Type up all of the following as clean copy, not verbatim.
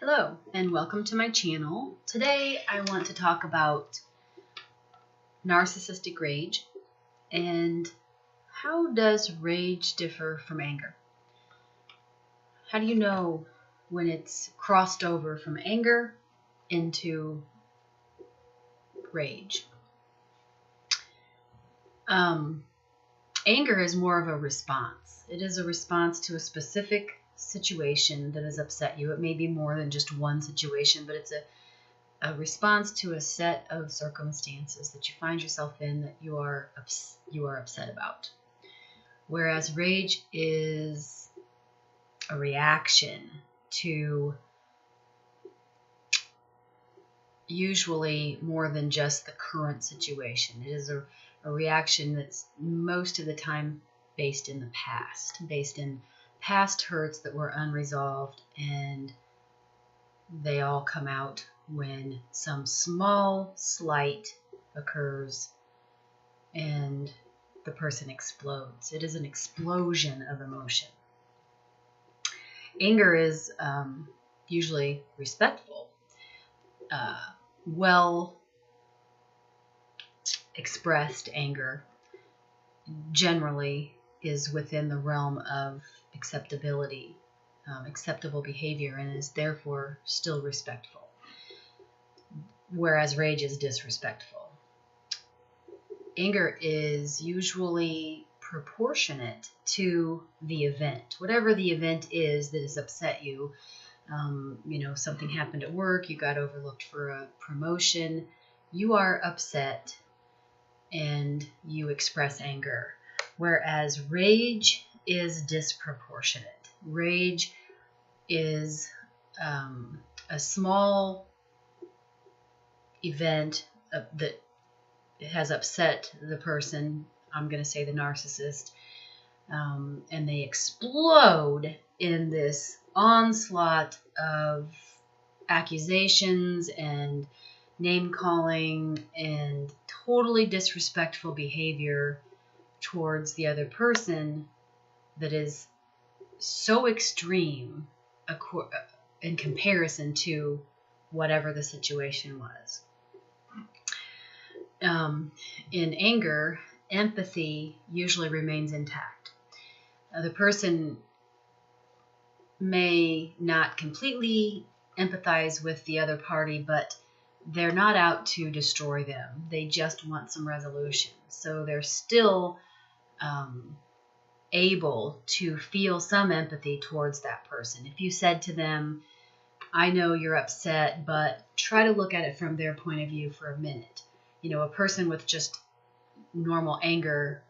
Hello and welcome to my channel. Today I want to talk about narcissistic rage and how does rage differ from anger? How do you know when it's crossed over from anger into rage? Anger is more of a response. It is a response to a specific situation that has upset you. It may be more than just one situation, but it's a response to a set of circumstances that you find yourself in that you are upset about. Whereas rage is a reaction to usually more than just the current situation. It is a reaction that's most of the time based in the past, based in past hurts that were unresolved, and they all come out when some small slight occurs and the person explodes. It is an explosion of emotion. Anger is usually respectful, well expressed anger generally is within the realm of acceptability, acceptable behavior, and is therefore still respectful, whereas rage is disrespectful. Anger is usually proportionate to the event. Whatever the event is that has upset you, something happened at work, you got overlooked for a promotion, you are upset and you express anger. Whereas rage is disproportionate. Rage is a small event that has upset the person, I'm going to say the narcissist, and they explode in this onslaught of accusations and name-calling and totally disrespectful behavior towards the other person that is so extreme in comparison to whatever the situation was. In anger, empathy usually remains intact. The person may not completely empathize with the other party, but they're not out to destroy them. They just want some resolution. So they're still able to feel some empathy towards that person. If you said to them, I know you're upset, but try to look at it from their point of view for a minute. A person with just normal anger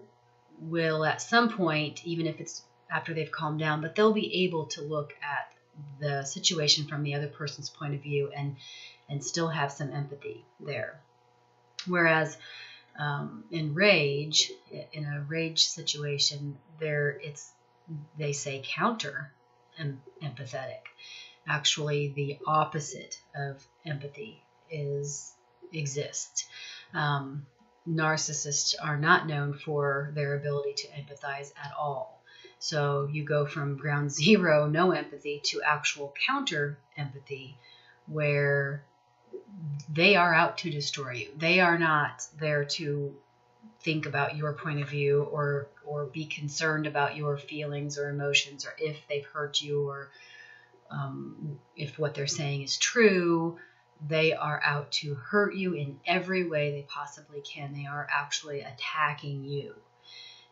will at some point, even if it's after they've calmed down, but they'll be able to look at the situation from the other person's point of view and still have some empathy there. Whereas in a rage situation, they say counter empathetic. Actually, the opposite of empathy exists. Narcissists are not known for their ability to empathize at all. So you go from ground zero, no empathy, to actual counter empathy, where they are out to destroy you. They are not there to think about your point of view or be concerned about your feelings or emotions, or if they've hurt you, or if what they're saying is true. They are out to hurt you in every way they possibly can. They are actually attacking you.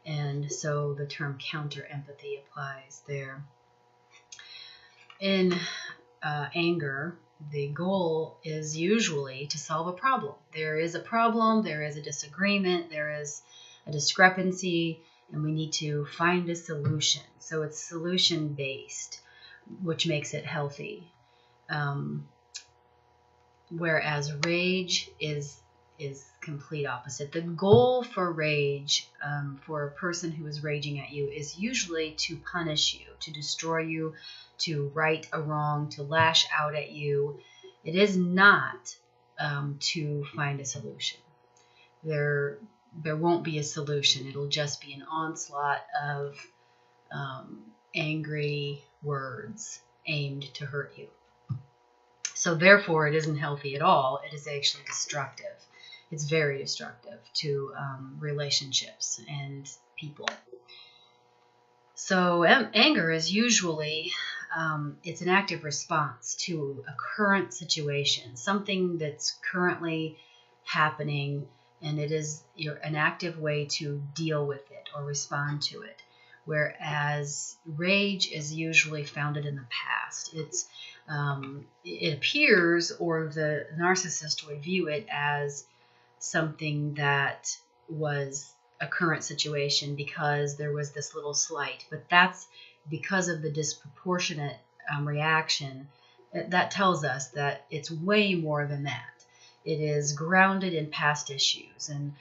And so the term counter empathy applies there. In anger, the goal is usually to solve a problem. There is a problem, there is a disagreement, there is a discrepancy, and we need to find a solution. So it's solution-based, which makes it healthy. Whereas rage is complete opposite. The goal for rage, for a person who is raging at you, is usually to punish you, to destroy you, to right a wrong, to lash out at you. It is not to find a solution. There won't be a solution. It'll just be an onslaught of angry words aimed to hurt you. So therefore, it isn't healthy at all. It is actually destructive. It's very destructive to relationships and people. So anger is usually, it's an active response to a current situation, something that's currently happening, and it is an active way to deal with it or respond to it. Whereas rage is usually founded in the past. It appears, or the narcissist would view it as something that was a current situation because there was this little slight, but that's because of the disproportionate reaction. That tells us that it's way more than that. It is grounded in past issues, and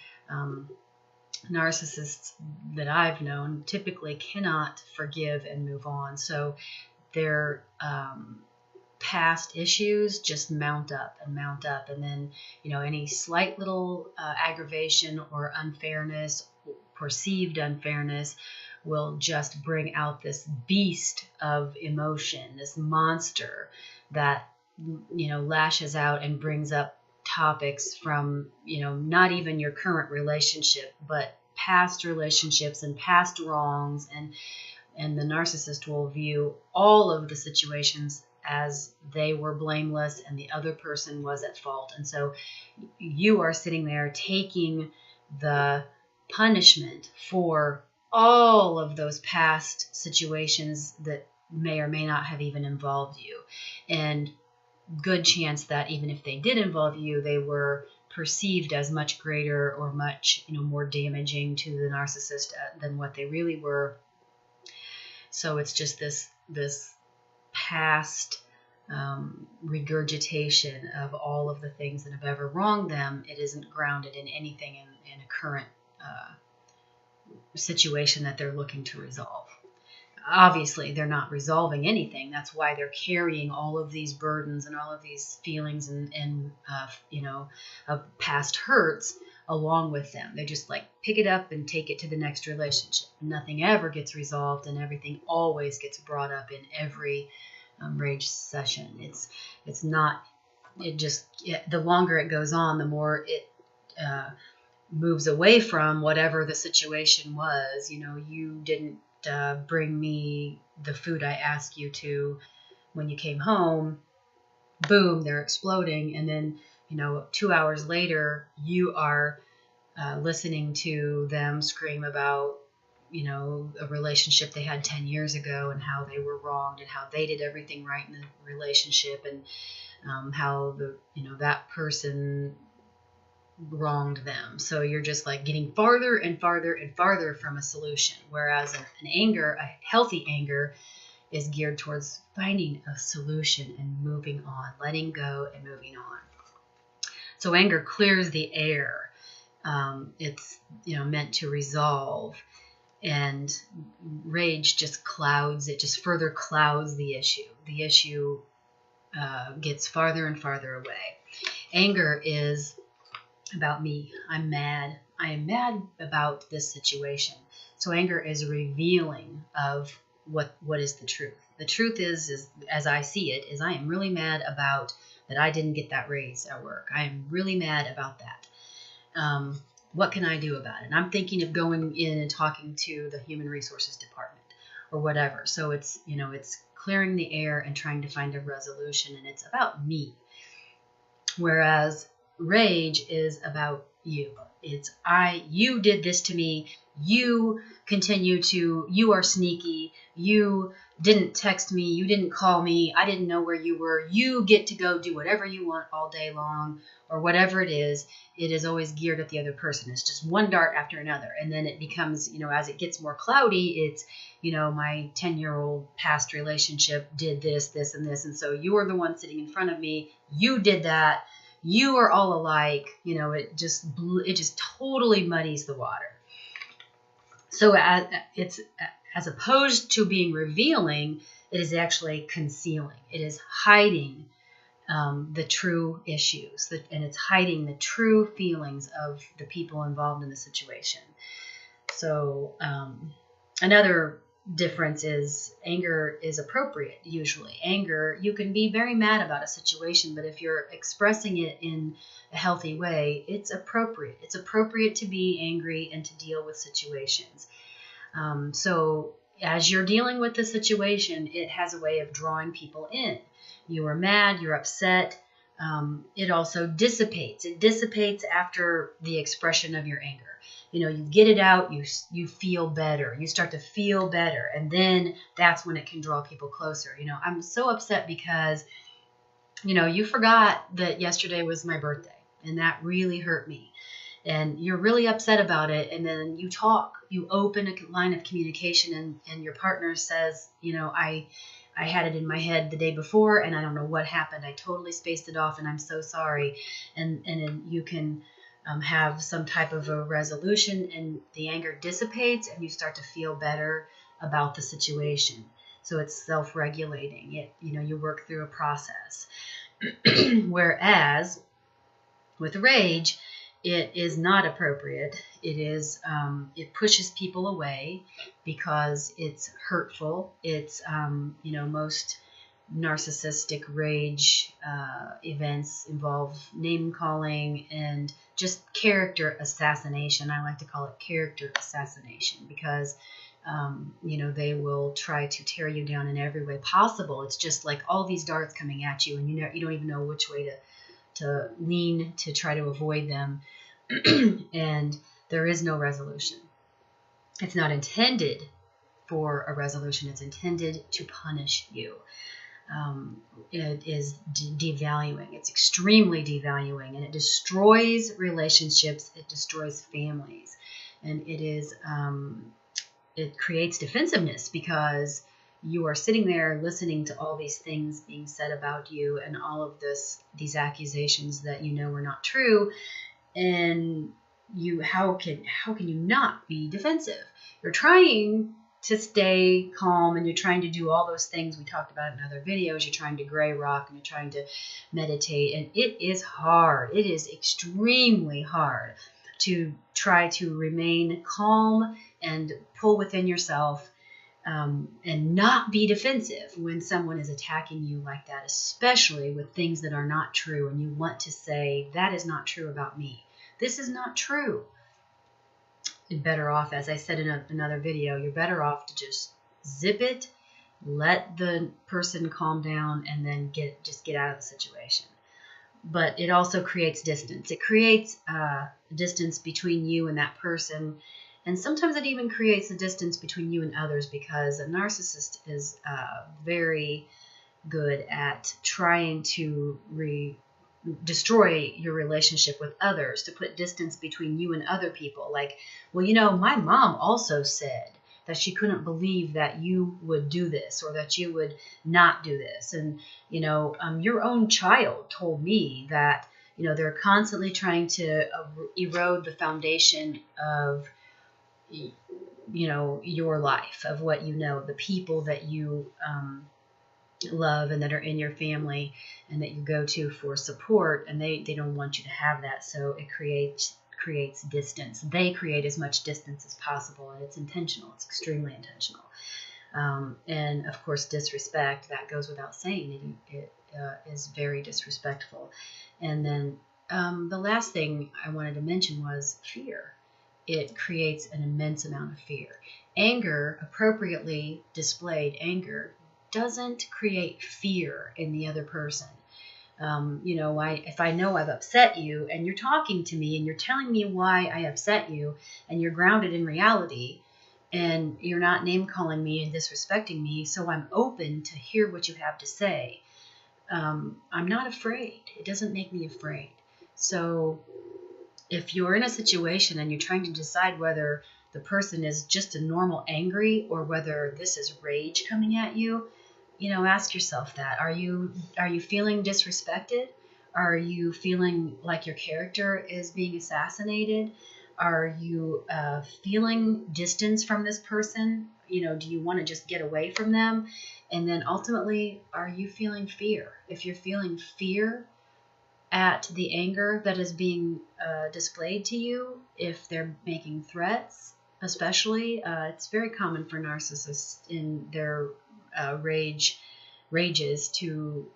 narcissists that I've known typically cannot forgive and move on. So their past issues just mount up, and then any slight little aggravation or unfairness, perceived unfairness, will just bring out this beast of emotion, this monster that lashes out and brings up topics from not even your current relationship, but past relationships and past wrongs, and the narcissist will view all of the situations as they were blameless and the other person was at fault. And so you are sitting there taking the punishment for all of those past situations that may or may not have even involved you. And good chance that even if they did involve you, they were perceived as much greater or much more damaging to the narcissist than what they really were. So it's just this past regurgitation of all of the things that have ever wronged them. It isn't grounded in anything in a current situation that they're looking to resolve. Obviously, they're not resolving anything. That's why they're carrying all of these burdens and all of these feelings and of past hurts along with them. They just pick it up and take it to the next relationship. Nothing ever gets resolved, and everything always gets brought up in every rage session. It's not. The longer it goes on, the more it moves away from whatever the situation was. You didn't bring me the food I asked you to when you came home. Boom, they're exploding, and then 2 hours later, you are listening to them scream about a relationship they had 10 years ago and how they were wronged and how they did everything right in the relationship, and how that person wronged them. So you're just getting farther and farther and farther from a solution. Whereas a healthy anger is geared towards finding a solution and moving on, letting go and moving on. So anger clears the air. It's meant to resolve, and rage just clouds. It just further clouds the issue. The issue gets farther and farther away. Anger is about me. I'm mad. I am mad about this situation. So anger is revealing of what is the truth. The truth is as I see it, is I am really mad about that I didn't get that raise at work. I am really mad about that. What can I do about it? And I'm thinking of going in and talking to the human resources department or whatever. So it's clearing the air and trying to find a resolution, and it's about me. Whereas rage is about you. It's you did this to me. You are sneaky. You didn't text me. You didn't call me. I didn't know where you were. You get to go do whatever you want all day long, or whatever it is always geared at the other person. It's just one dart after another. And then it becomes, as it gets more cloudy, it's, my 10-year-old past relationship did this, this, and this. And so you're the one sitting in front of me. You did that. You are all alike. It just totally muddies the water. So as opposed to being revealing, it is actually concealing. It is hiding the true issues, and it's hiding the true feelings of the people involved in the situation. So another difference is anger is appropriate. Usually anger, you can be very mad about a situation, but if you're expressing it in a healthy way, it's appropriate to be angry and to deal with situations. So as you're dealing with the situation, it has a way of drawing people in. You are mad, you're upset. It also dissipates. It dissipates after the expression of your anger. You get it out, you feel better. You start to feel better. And then that's when it can draw people closer. I'm so upset because, you forgot that yesterday was my birthday, and that really hurt me. And you're really upset about it. And then you open a line of communication, and your partner says, I had it in my head the day before, and I don't know what happened. I totally spaced it off, and I'm so sorry. And then you can have some type of a resolution, and the anger dissipates, and you start to feel better about the situation. So it's self-regulating. You work through a process. Whereas with rage, it is not appropriate. It pushes people away because it's hurtful. It's, most narcissistic rage events involve name calling and just character assassination. I like to call it character assassination because, they will try to tear you down in every way possible. It's just like all these darts coming at you, and you don't even know which way to lean to try to avoid them. And there is no resolution. It's not intended for a resolution. It's intended to punish you. It is devaluing. It's extremely devaluing, and it destroys relationships. It destroys families, and it creates defensiveness because you are sitting there listening to all these things being said about you and all of these accusations that are not true. And how can you not be defensive? You're trying to stay calm, and you're trying to do all those things we talked about in other videos. You're trying to gray rock, and you're trying to meditate, and it is hard. It is extremely hard to try to remain calm and pull within yourself, and not be defensive when someone is attacking you like that, especially with things that are not true, and you want to say, that is not true about me. This is not true. You're better off, as I said in another video, you're better off to just zip it, let the person calm down, and then get out of the situation. But it also creates distance. It creates distance between you and that person. And sometimes it even creates a distance between you and others, because a narcissist is very good at trying to destroy your relationship with others, to put distance between you and other people. Like, well, my mom also said that she couldn't believe that you would do this, or that you would not do this. And, your own child told me that, they're constantly trying to erode the foundation of your life, of what the people that you love and that are in your family and that you go to for support, and they don't want you to have that. So it creates distance. They create as much distance as possible, and it's intentional. It's extremely intentional. And of course, disrespect, that goes without saying. It is very disrespectful. And then the last thing I wanted to mention was fear. It creates an immense amount of fear. Anger, appropriately displayed anger, doesn't create fear in the other person. If I know I've upset you, and you're talking to me and you're telling me why I upset you, and you're grounded in reality, and you're not name calling me and disrespecting me, so I'm open to hear what you have to say. I'm not afraid. It doesn't make me afraid. So if you're in a situation and you're trying to decide whether the person is just a normal angry, or whether this is rage coming at you, ask yourself that. Are you feeling disrespected? Are you feeling like your character is being assassinated? Are you feeling distance from this person? Do you want to just get away from them? And then ultimately, are you feeling fear? If you're feeling fear at the anger that is being displayed to you, if they're making threats, especially, it's very common for narcissists in their rages to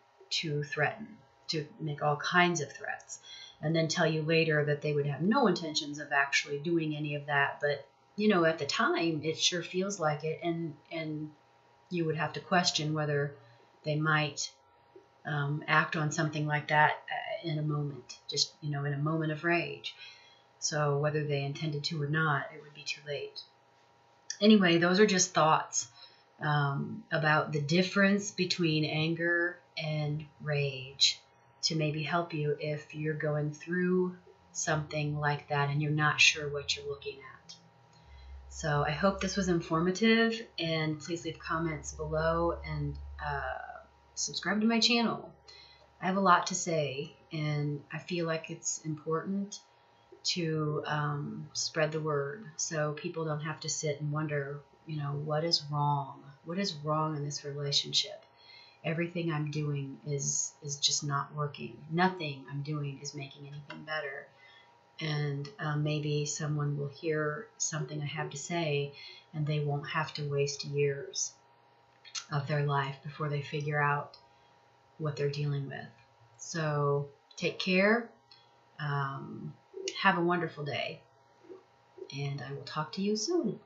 threaten, to make all kinds of threats, and then tell you later that they would have no intentions of actually doing any of that. But at the time, it sure feels like it, and you would have to question whether they might act on something like that in a moment, just in a moment of rage. So whether they intended to or not, it would be too late. Anyway, those are just thoughts about the difference between anger and rage, to maybe help you if you're going through something like that and you're not sure what you're looking at. So I hope this was informative, and please leave comments below and subscribe to my channel. I have a lot to say, and I feel like it's important to spread the word so people don't have to sit and wonder, what is wrong? What is wrong in this relationship? Everything I'm doing is just not working. Nothing I'm doing is making anything better. And maybe someone will hear something I have to say, and they won't have to waste years of their life before they figure out what they're dealing with. So take care. Have a wonderful day, and I will talk to you soon.